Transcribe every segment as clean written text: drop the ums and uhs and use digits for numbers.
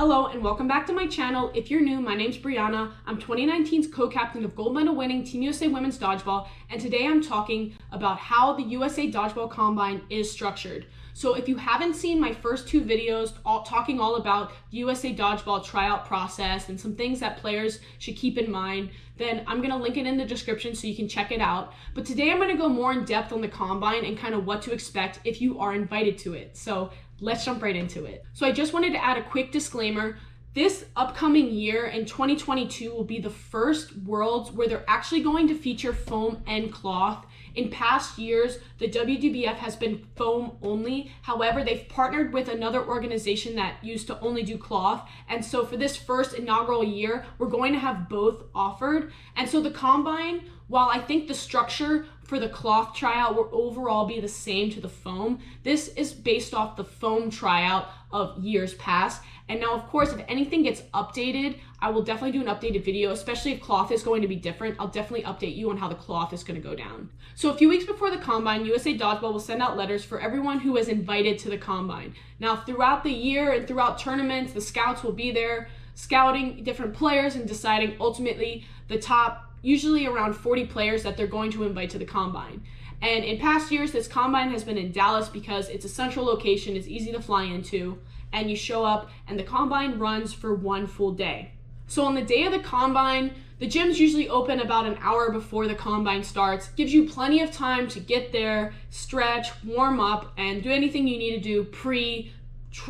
Hello and welcome back to my channel. If you're new, my name's Brianna. I'm 2019's co-captain of gold medal winning Team USA Women's Dodgeball, and today I'm talking about how the USA Dodgeball Combine is structured. So if you haven't seen my first two videos talking all about the USA Dodgeball tryout process and some things that players should keep in mind, then I'm going to link it in the description so you can check it out. But today I'm going to go more in depth on the Combine and kind of what to expect if you are invited to it. So let's jump right into it. So I just wanted to add a quick disclaimer. This upcoming year in 2022 will be the first Worlds where they're actually going to feature foam and cloth. In past years, the WDBF has been foam only. However, they've partnered with another organization that used to only do cloth. And so for this first inaugural year, we're going to have both offered. And so the Combine, while I think the structure for the cloth tryout will overall be the same to the foam, this is based off the foam tryout of years past. And now, of course, if anything gets updated, I will definitely do an updated video, especially if cloth is going to be different. I'll definitely update you on how the cloth is going to go down. So a few weeks before the Combine, USA Dodgeball will send out letters for everyone who is invited to the Combine. Now, throughout the year and throughout tournaments, the scouts will be there scouting different players and deciding ultimately the top, usually around 40 players that they're going to invite to the Combine. And in past years, this Combine has been in Dallas because it's a central location, it's easy to fly into, and you show up and the Combine runs for one full day. So on the day of the Combine, the gyms usually open about an hour before the Combine starts. Gives you plenty of time to get there, stretch, warm up, and do anything you need to do pre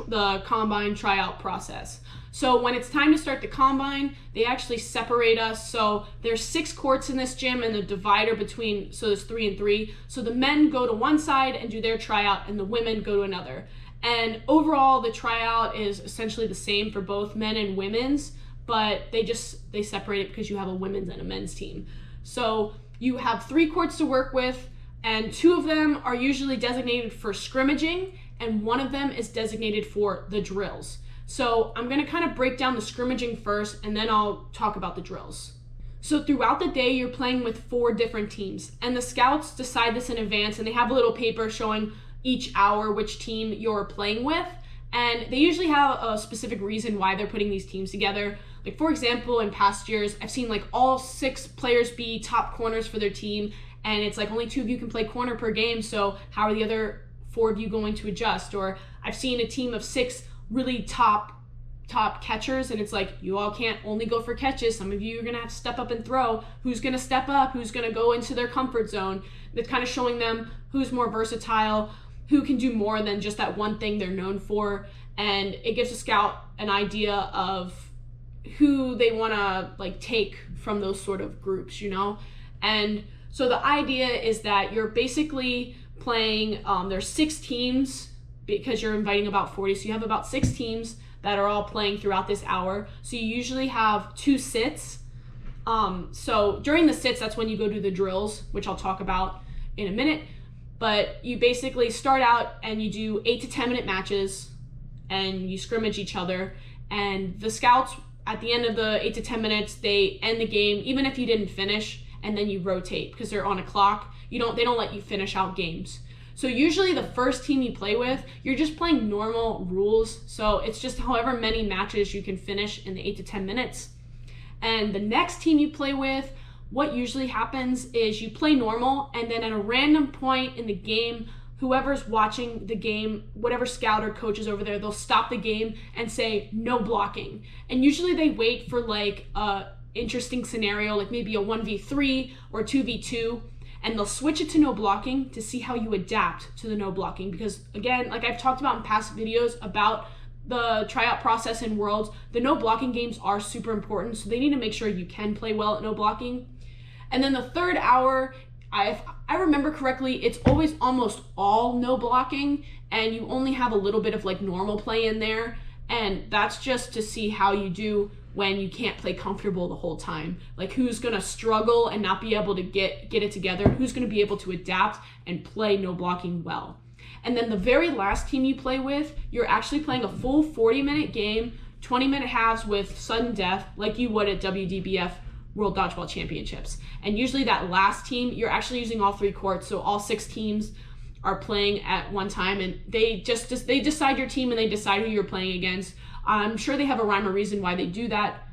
the Combine tryout process. So when it's time to start the Combine, they actually separate us. So there's 6 courts in this gym and the divider between, so there's 3 and 3. So the men go to one side and do their tryout and the women go to another. And overall, the tryout is essentially the same for both men and women's, but they separate it because you have a women's and a men's team. So you have 3 courts to work with, and 2 of them are usually designated for scrimmaging, and 1 of them is designated for the drills. So I'm going to kind of break down the scrimmaging first, and then I'll talk about the drills. So throughout the day, you're playing with 4 different teams, and the scouts decide this in advance, and they have a little paper showing each hour which team you're playing with, and they usually have a specific reason why they're putting these teams together. Like, for example, in past years, I've seen like all 6 players be top corners for their team, and it's like only 2 of you can play corner per game, so how are the other 4 of you going to adjust? Or I've seen a team of 6 really top catchers, and it's like you all can't only go for catches. Some of you are going to have to step up and throw. Who's going to step up? Who's going to go into their comfort zone? That's kind of showing them who's more versatile, who can do more than just that one thing they're known for. And it gives a scout an idea of who they want to like take from those sort of groups, you know? And so the idea is that you're basically playing, there's 6 teams because you're inviting about 40. So you have about 6 teams that are all playing throughout this hour. So you usually have 2 sits. So during the sits, that's when you go do the drills, which I'll talk about in a minute. But you basically start out and you do 8 to 10 minute matches and you scrimmage each other. And the scouts, at the end of the 8 to 10 minutes, they end the game, even if you didn't finish, and then you rotate because they're on a clock. They don't let you finish out games. So usually the first team you play with, you're just playing normal rules. So it's just however many matches you can finish in the 8 to 10 minutes. And the next team you play with, what usually happens is you play normal, and then at a random point in the game, whoever's watching the game, whatever scout or coach is over there, they'll stop the game and say no blocking. And usually they wait for like a interesting scenario, like maybe a 1v3 or 2v2, and they'll switch it to no blocking to see how you adapt to the no blocking. Because again, like I've talked about in past videos about the tryout process in Worlds, the no blocking games are super important, so they need to make sure you can play well at no blocking. And then the 3rd hour, if I remember correctly, it's always almost all no blocking, and you only have a little bit of like normal play in there, and that's just to see how you do when you can't play comfortable the whole time. Like who's gonna struggle and not be able to get it together, who's gonna be able to adapt and play no blocking well. And then the very last team you play with, you're actually playing a full 40-minute game, 20-minute halves with sudden death, like you would at WDBF World Dodgeball Championships. And usually that last team, you're actually using all 3 courts, so all 6 teams are playing at one time, and they decide your team and they decide who you're playing against. I'm sure they have a rhyme or reason why they do that.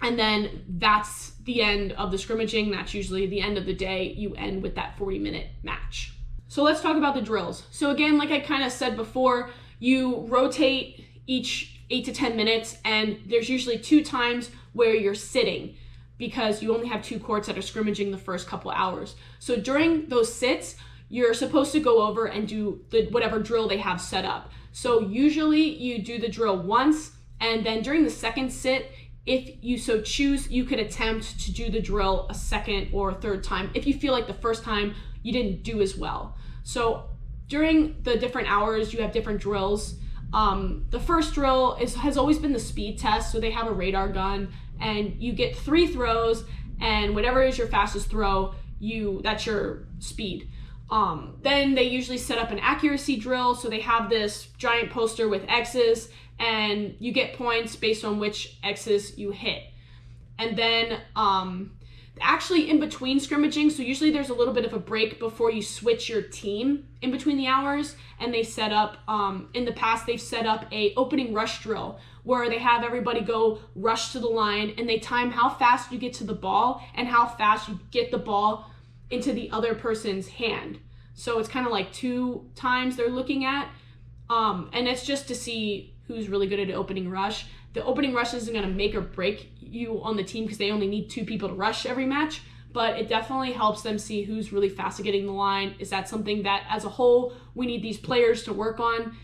And then that's the end of the scrimmaging. That's usually the end of the day. You end with that 40-minute match. So let's talk about the drills. So again, like I kind of said before, you rotate each 8 to 10 minutes, and there's usually 2 times where you're sitting because you only have 2 courts that are scrimmaging the first couple hours. So during those sits, you're supposed to go over and do whatever drill they have set up. So usually you do the drill once, and then during the second sit, if you so choose, you could attempt to do the drill a second or a third time if you feel like the first time you didn't do as well. So during the different hours, you have different drills. The first drill has always been the speed test. So they have a radar gun, and you get 3 throws, and whatever is your fastest throw, that's your speed. Then they usually set up an accuracy drill. So they have this giant poster with X's, and you get points based on which X's you hit. And then actually in between scrimmaging, so usually there's a little bit of a break before you switch your team in between the hours, and they set up, in the past they've set up a opening rush drill where they have everybody go rush to the line, and they time how fast you get to the ball and how fast you get the ball into the other person's hand. So it's kind of like 2 times they're looking at, and it's just to see who's really good at an opening rush. The opening rush isn't going to make or break you on the team because they only need 2 people to rush every match, but it definitely helps them see who's really fast at getting the line. Is that something that as a whole we need these players to work on?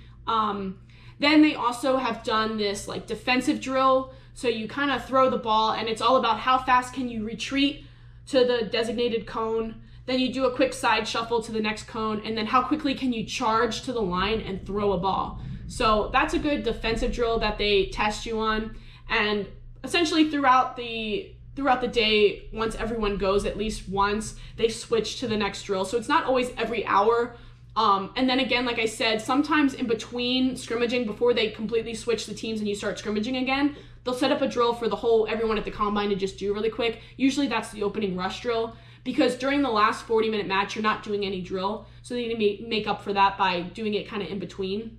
Then they also have done this like defensive drill. So you kind of throw the ball, and it's all about how fast can you retreat to the designated cone. Then you do a quick side shuffle to the next cone, and then how quickly can you charge to the line and throw a ball. So that's a good defensive drill that they test you on. And essentially throughout the day, once everyone goes at least once, they switch to the next drill. So it's not always every hour. And then again, like I said, sometimes in between scrimmaging, before they completely switch the teams and you start scrimmaging again, they'll set up a drill for everyone at the combine to just do really quick. Usually that's the opening rush drill, because during the last 40-minute match, you're not doing any drill. So they need to make up for that by doing it kind of in between.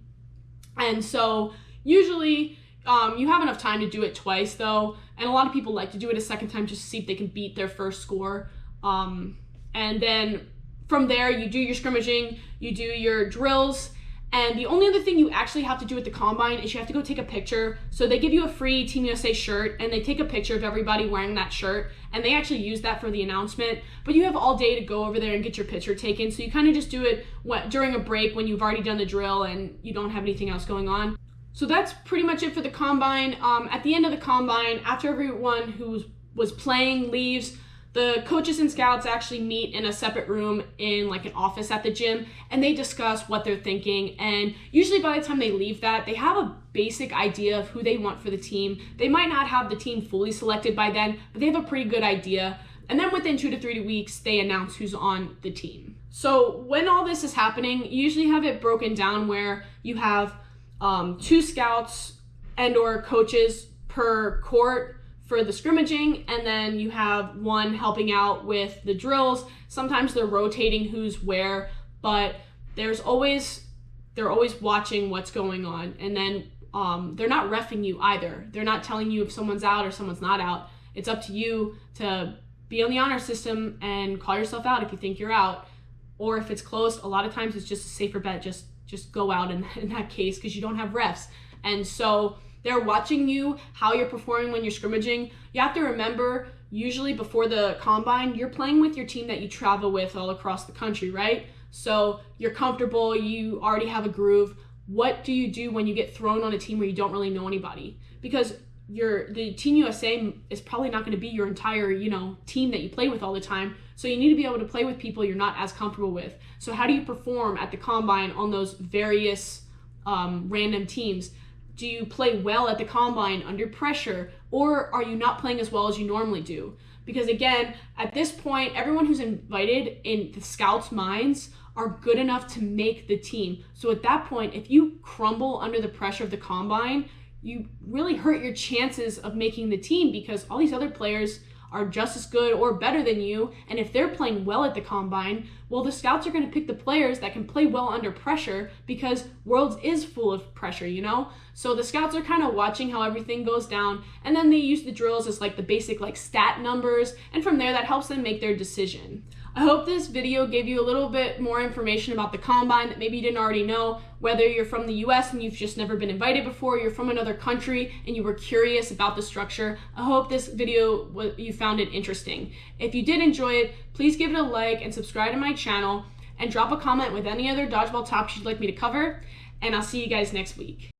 And so usually you have enough time to do it twice though. And a lot of people like to do it a second time just to see if they can beat their first score. And then from there, you do your scrimmaging, you do your drills. And the only other thing you actually have to do at the combine is you have to go take a picture. So they give you a free Team USA shirt, and they take a picture of everybody wearing that shirt, and they actually use that for the announcement. But you have all day to go over there and get your picture taken. So you kind of just do it during a break when you've already done the drill and you don't have anything else going on. So that's pretty much it for the combine. At the end of the combine, after everyone who was playing leaves, the coaches and scouts actually meet in a separate room in like an office at the gym, and they discuss what they're thinking. And usually by the time they leave that, they have a basic idea of who they want for the team. They might not have the team fully selected by then, but they have a pretty good idea. And then within 2 to 3 weeks, they announce who's on the team. So when all this is happening, you usually have it broken down where you have 2 scouts and or coaches per court for the scrimmaging, and then you have 1 helping out with the drills. Sometimes they're rotating who's where, but they're always watching what's going on. And then they're not reffing you either. They're not telling you if someone's out or someone's not out. It's up to you to be on the honor system and call yourself out if you think you're out. Or if it's close, a lot of times it's just a safer bet. Just go out in that case because you don't have refs. And so they're watching you, how you're performing when you're scrimmaging. You have to remember, usually before the combine, you're playing with your team that you travel with all across the country, right? So you're comfortable, you already have a groove. What do you do when you get thrown on a team where you don't really know anybody? Because the Team USA is probably not going to be your entire, team that you play with all the time. So you need to be able to play with people you're not as comfortable with. So how do you perform at the combine on those various random teams? Do you play well at the combine under pressure, or are you not playing as well as you normally do? Because again, at this point, everyone who's invited in the scouts' minds are good enough to make the team. So at that point, if you crumble under the pressure of the combine, you really hurt your chances of making the team, because all these other players are just as good or better than you, and if they're playing well at the combine, well, the scouts are going to pick the players that can play well under pressure, because Worlds is full of pressure, you know? So the scouts are kind of watching how everything goes down, and then they use the drills as like the basic like stat numbers, and from there that helps them make their decision. I hope this video gave you a little bit more information about the combine that maybe you didn't already know, whether you're from the US and you've just never been invited before, you're from another country and you were curious about the structure. I hope this video, you found it interesting. If you did enjoy it, please give it a like and subscribe to my channel, and drop a comment with any other dodgeball topics you'd like me to cover, and I'll see you guys next week.